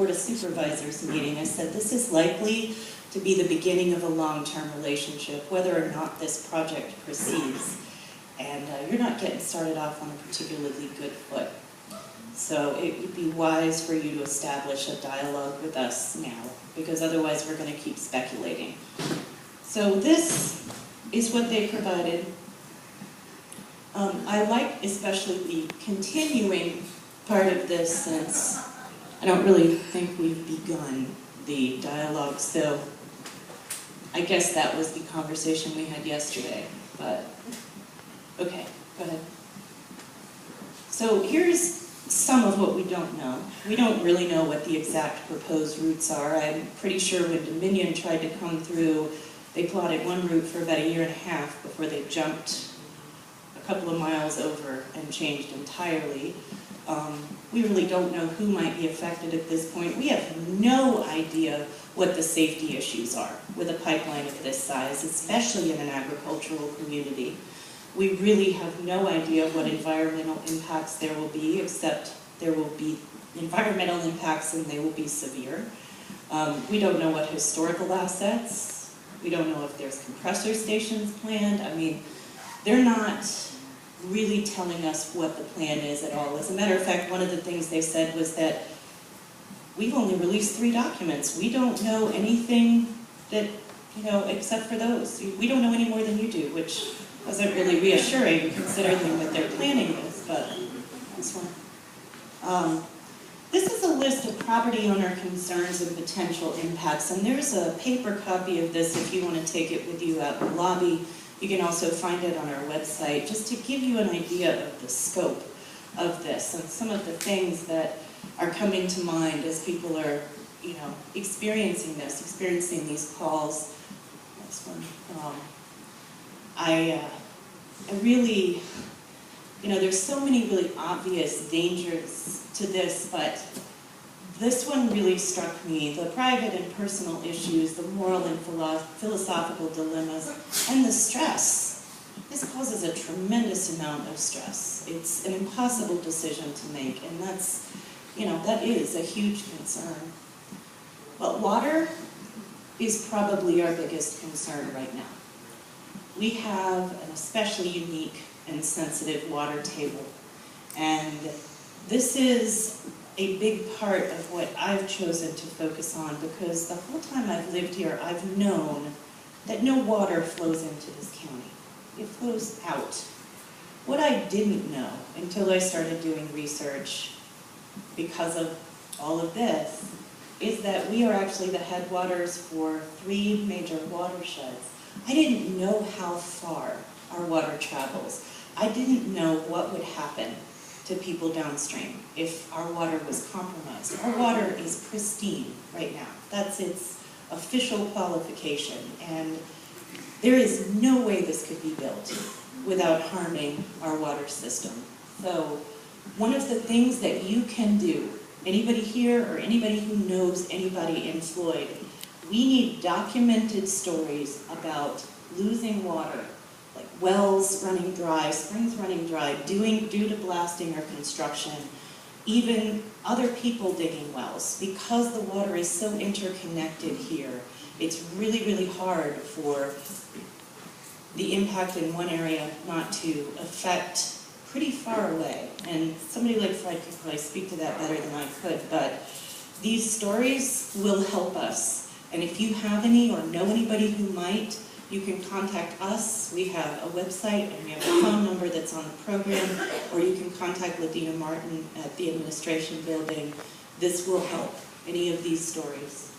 Board of Supervisors meeting, I said this is likely to be the beginning of a long-term relationship, whether or not this project proceeds. And you're not getting started off on a particularly good foot. So it would be wise for you to establish a dialogue with us now, because otherwise we're going to keep speculating. So this is what they provided. I like especially the continuing part of this, since I don't really think we've begun the dialogue, so I guess that was the conversation we had yesterday, but okay, go ahead. So here's some of what we don't know. We don't really know what the exact proposed routes are. I'm pretty sure when Dominion tried to come through, they plotted one route for about 1.5 years before they jumped a couple of miles over and changed entirely. We really don't know who might be affected at this point. We have no idea what the safety issues are with a pipeline of this size, especially in an agricultural community. We really have no idea what environmental impacts there will be, except there will be environmental impacts and they will be severe. We don't know what historical assets. We don't know if there's compressor stations planned. I mean, they're not really telling us what the plan is at all. As a matter of fact, one of the things they said was that we've only released 3 documents. We don't know anything that, except for those. We don't know any more than you do, which wasn't really reassuring considering what their planning is, but this one. This is a list of property owner concerns and potential impacts, and there's a paper copy of this if you want to take it with you out in the lobby. You can also find it on our website, just to give you an idea of the scope of this and some of the things that are coming to mind as people are, experiencing these calls. Next one. I really, there's so many really obvious dangers to this, but this one really struck me. The private and personal issues, the moral and philosophical dilemmas, and the stress. This causes a tremendous amount of stress. It's an impossible decision to make, and that's, that is a huge concern. But water is probably our biggest concern right now. We have an especially unique and sensitive water table, and this is a big part of what I've chosen to focus on, because the whole time I've lived here, I've known that no water flows into this county. It flows out. What I didn't know until I started doing research because of all of this is that we are actually the headwaters for 3 major watersheds. I didn't know how far our water travels. I didn't know what would happen to people downstream if our water was compromised. Our water is pristine right now. That's its official qualification, and there is no way this could be built without harming our water system. So one of the things that you can do, anybody here or anybody who knows anybody in Floyd, we need documented stories about losing water, like wells running dry, springs running dry, due to blasting or construction, even other people digging wells. Because the water is so interconnected here, it's really, really hard for the impact in one area not to affect pretty far away. And somebody like Fred could probably speak to that better than I could, but these stories will help us. And if you have any or know anybody who might, you can contact us. We have a website and we have a phone number that's on the program, or you can contact Ladina Martin at the administration building. This will help any of these stories.